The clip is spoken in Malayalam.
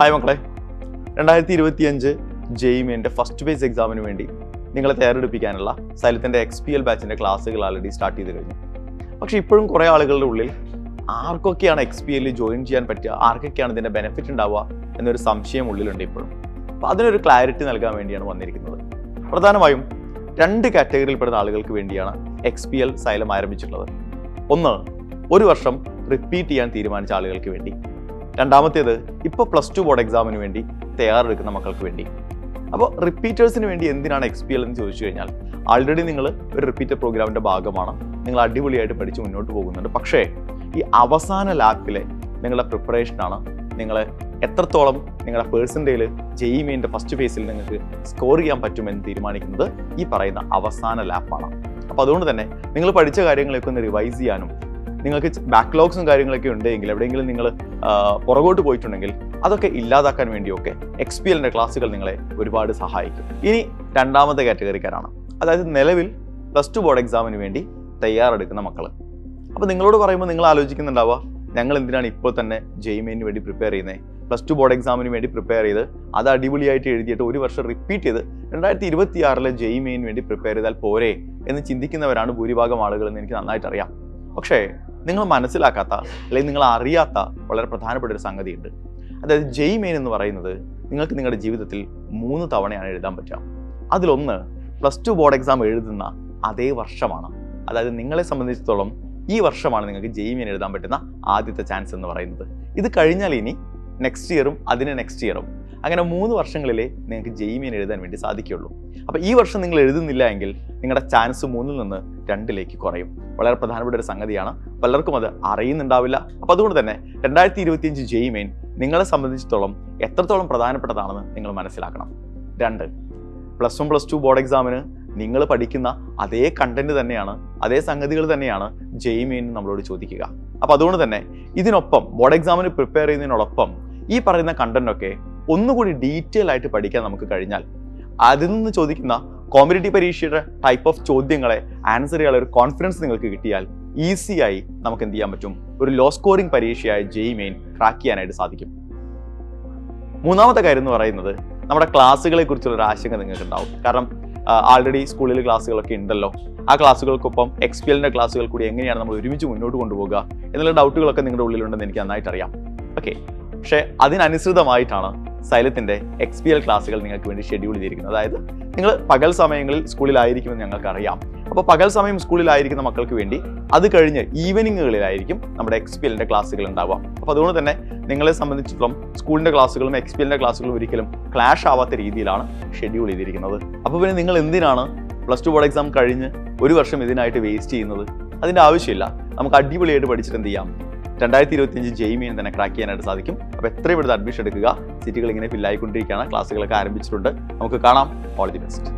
ഹായ് മക്കളെ, 2025 JEE ഫസ്റ്റ് ബേസ് എക്സാമിന് വേണ്ടി നിങ്ങളെ തയ്യാറെടുപ്പിക്കാനുള്ള സൈലത്തിൻ്റെ XPL ബാച്ചിൻ്റെ ക്ലാസ്സുകൾ ആൾറെഡി സ്റ്റാർട്ട് ചെയ്ത് കഴിഞ്ഞു. പക്ഷേ ഇപ്പോഴും കുറേ ആളുകളുടെ ഉള്ളിൽ ആർക്കൊക്കെയാണ് XPL ജോയിൻ ചെയ്യാൻ പറ്റുക, ആർക്കൊക്കെയാണ് ഇതിൻ്റെ ബെനിഫിറ്റ് ഉണ്ടാവുക എന്നൊരു സംശയം ഉള്ളിലുണ്ട് ഇപ്പോഴും. അപ്പോൾ അതിനൊരു ക്ലാരിറ്റി നൽകാൻ വേണ്ടിയാണ് വന്നിരിക്കുന്നത്. പ്രധാനമായും 2 കാറ്റഗറിയിൽപ്പെടുന്ന ആളുകൾക്ക് വേണ്ടിയാണ് XPL സൈലം ആരംഭിച്ചിട്ടുള്ളത്. ഒന്ന്, ഒരു വർഷം റിപ്പീറ്റ് ചെയ്യാൻ തീരുമാനിച്ച ആളുകൾക്ക് വേണ്ടി. രണ്ടാമത്തേത്, ഇപ്പോൾ +2 ബോർഡ് എക്സാമിന് വേണ്ടി തയ്യാറെടുക്കുന്ന മക്കൾക്ക് വേണ്ടി. അപ്പോൾ റിപ്പീറ്റേഴ്സിന് വേണ്ടി എന്തിനാണ് XPL എന്ന് ചോദിച്ചു കഴിഞ്ഞാൽ, ആൾറെഡി നിങ്ങൾ ഒരു റിപ്പീറ്റർ പ്രോഗ്രാമിൻ്റെ ഭാഗമാണ്, നിങ്ങൾ അടിപൊളിയായിട്ട് പഠിച്ച് മുന്നോട്ട് പോകുന്നുണ്ട്. പക്ഷേ ഈ അവസാന ലാപ്പിലെ നിങ്ങളുടെ പ്രിപ്പറേഷനാണ് നിങ്ങളെ എത്രത്തോളം നിങ്ങളുടെ പേഴ്സൻറ്റേജിൽ JEE ഫസ്റ്റ് ഫേസിൽ നിങ്ങൾക്ക് സ്കോർ ചെയ്യാൻ പറ്റുമെന്ന് തീരുമാനിക്കുന്നത് ഈ പറയുന്ന അവസാന ലാപ്പാണ്. അപ്പോൾ അതുകൊണ്ട് തന്നെ നിങ്ങൾ പഠിച്ച കാര്യങ്ങളൊക്കെ ഒന്ന് റിവൈസ് ചെയ്യാനും, നിങ്ങൾക്ക് ബാക്ക്ലോഗ്സും കാര്യങ്ങളൊക്കെ ഉണ്ടെങ്കിൽ, എവിടെയെങ്കിലും നിങ്ങൾ പുറകോട്ട് പോയിട്ടുണ്ടെങ്കിൽ അതൊക്കെ ഇല്ലാതാക്കാൻ വേണ്ടിയൊക്കെ XPLൻ്റെ ക്ലാസ്സുകൾ നിങ്ങളെ ഒരുപാട് സഹായിക്കും. ഇനി രണ്ടാമത്തെ കാറ്റഗറിക്കാരാണ്, അതായത് നിലവിൽ +2 ബോർഡ് എക്സാമിന് വേണ്ടി തയ്യാറെടുക്കുന്ന മക്കൾ. അപ്പോൾ നിങ്ങളോട് പറയുമ്പോൾ നിങ്ങൾ ആലോചിക്കുന്നുണ്ടാവുക, ഞങ്ങൾ എന്തിനാണ് ഇപ്പോൾ തന്നെ JEE വേണ്ടി പ്രിപ്പയർ ചെയ്യുന്നത്? +2 ബോർഡ് എക്സാമിന് വേണ്ടി പ്രിപ്പയർ ചെയ്ത് അത് അടിപൊളിയായിട്ട് എഴുതിയിട്ട് ഒരു വർഷം റിപ്പീറ്റ് ചെയ്ത് 2026 JEE വേണ്ടി പ്രിപ്പയർ ചെയ്താൽ പോരെ എന്ന് ചിന്തിക്കുന്നവരാണ് ഭൂരിഭാഗം ആളുകളെന്ന് എനിക്ക് നന്നായിട്ട് അറിയാം. പക്ഷേ നിങ്ങൾ മനസ്സിലാക്കാത്ത അല്ലെങ്കിൽ നിങ്ങൾ അറിയാത്ത വളരെ പ്രധാനപ്പെട്ട ഒരു സംഗതിയുണ്ട്. അതായത് JEE എന്ന് പറയുന്നത് നിങ്ങൾക്ക് നിങ്ങളുടെ ജീവിതത്തിൽ 3 തവണയാണ് എഴുതാൻ പറ്റുക. അതിലൊന്ന് +2 ബോർഡ് എക്സാം എഴുതുന്ന അതേ വർഷമാണ്. അതായത് നിങ്ങളെ സംബന്ധിച്ചിടത്തോളം ഈ വർഷമാണ് നിങ്ങൾക്ക് JEE എഴുതാൻ പറ്റുന്ന ആദ്യത്തെ ചാൻസ് എന്ന് പറയുന്നത്. ഇത് കഴിഞ്ഞാൽ ഇനി നെക്സ്റ്റ് ഇയറും അതിന് നെക്സ്റ്റ് ഇയറും, അങ്ങനെ 3 വർഷങ്ങളിലേ നിങ്ങൾക്ക് JEE എഴുതാൻ വേണ്ടി സാധിക്കുകയുള്ളൂ. അപ്പോൾ ഈ വർഷം നിങ്ങൾ എഴുതുന്നില്ല എങ്കിൽ നിങ്ങളുടെ ചാൻസ് 3-ൽ നിന്ന് 2-ലേക്ക് കുറയും. വളരെ പ്രധാനപ്പെട്ട ഒരു സംഗതിയാണ്, പലർക്കും അത് അറിയുന്നുണ്ടാവില്ല. അപ്പോൾ അതുകൊണ്ട് തന്നെ 2025 JEE നിങ്ങളെ സംബന്ധിച്ചിടത്തോളം എത്രത്തോളം പ്രധാനപ്പെട്ടതാണെന്ന് നിങ്ങൾ മനസ്സിലാക്കണം. 2, +1 +2 ബോർഡ് എക്സാമിന് നിങ്ങൾ പഠിക്കുന്ന അതേ കണ്ടന്റ് തന്നെയാണ്, അതേ സംഗതികൾ തന്നെയാണ് JEE നമ്മളോട് ചോദിക്കുക. അപ്പോൾ അതുകൊണ്ട് തന്നെ ഇതിനൊപ്പം ബോർഡ് എക്സാമിന് പ്രിപ്പയർ ചെയ്യുന്നതിനോടൊപ്പം ഈ പറയുന്ന കണ്ടന്റൊക്കെ ഒന്നുകൂടി ഡീറ്റെയിൽ ആയിട്ട് പഠിക്കാൻ നമുക്ക് കഴിഞ്ഞാൽ, അതിൽ നിന്ന് ചോദിക്കുന്ന കോമ്പറ്റേറ്റീവ് പരീക്ഷയുടെ ടൈപ്പ് ഓഫ് ചോദ്യങ്ങളെ ആൻസർ ചെയ്യാനുള്ള ഒരു കോൺഫിഡൻസ് നിങ്ങൾക്ക് കിട്ടിയാൽ ഈസിയായി നമുക്ക് എന്ത് ചെയ്യാൻ പറ്റും, ഒരു ലോ സ്കോറിംഗ് പരീക്ഷയായ JEE ക്രാക്ക് ചെയ്യാനായിട്ട് സാധിക്കും. മൂന്നാമത്തെ കാര്യം എന്ന് പറയുന്നത്, നമ്മുടെ ക്ലാസ്സുകളെ കുറിച്ചുള്ള ആശങ്ക നിങ്ങൾക്ക് ഉണ്ടാവും. കാരണം ആൾറെഡി സ്കൂളിൽ ക്ലാസ്സുകളൊക്കെ ഉണ്ടല്ലോ, ആ ക്ലാസ്സുകൾക്കൊപ്പം XPLൻ്റെ ക്ലാസ്സുകൾ കൂടി എങ്ങനെയാണ് നമ്മൾ ഒരുമിച്ച് മുന്നോട്ട് കൊണ്ടുപോകുക എന്നുള്ള ഡൗട്ടുകളൊക്കെ നിങ്ങളുടെ ഉള്ളിലുണ്ടെന്ന് എനിക്ക് നന്നായിട്ട് അറിയാം. ഓക്കെ, പക്ഷേ അതിനനുസൃതമായിട്ടാണ് സൈലത്തിൻ്റെ XPL ക്ലാസ്സുകൾ നിങ്ങൾക്ക് വേണ്ടി ഷെഡ്യൂൾ ചെയ്തിരിക്കുന്നത്. അതായത് നിങ്ങൾ പകൽ സമയങ്ങളിൽ സ്കൂളിലായിരിക്കുമെന്ന് ഞങ്ങൾക്കറിയാം. അപ്പോൾ പകൽ സമയം സ്കൂളിലായിരിക്കുന്ന മക്കൾക്ക് വേണ്ടി അത് കഴിഞ്ഞ് ഈവനിങ്ങുകളിലായിരിക്കും നമ്മുടെ XPLൻ്റെ ക്ലാസ്സുകൾ ഉണ്ടാവുക. അപ്പോൾ അതുകൊണ്ട് തന്നെ നിങ്ങളെ സംബന്ധിച്ചിടത്തോളം സ്കൂളിൻ്റെ ക്ലാസ്സുകളും XPLൻ്റെ ക്ലാസ്സുകളും ഒരിക്കലും ക്ലാഷ് ആവാത്ത രീതിയിലാണ് ഷെഡ്യൂൾ ചെയ്തിരിക്കുന്നത്. അപ്പോൾ പിന്നെ നിങ്ങൾ എന്തിനാണ് +2 ബോർഡ് എക്സാം കഴിഞ്ഞ് ഒരു വർഷം ഇതിനായിട്ട് വേസ്റ്റ് ചെയ്യുന്നത്? അതിൻ്റെ ആവശ്യമില്ല. നമുക്ക് അടിപൊളിയായിട്ട് പഠിച്ചിട്ട് എന്ത് ചെയ്യാം, 2025 JEE തന്നെ ക്രാക്ക് ചെയ്യാനായിട്ട് സാധിക്കും. അപ്പോൾ എത്രയും പെട്ടെന്ന് അഡ്മിഷൻ എടുക്കുക. സീറ്റുകൾ ഇങ്ങനെ ഫില്ലായിക്കൊണ്ടിരിക്കുകയാണ്, ക്ലാസ്സുകളൊക്കെ ആരംഭിച്ചിട്ടുണ്ട്. നമുക്ക് കാണാം. All the best.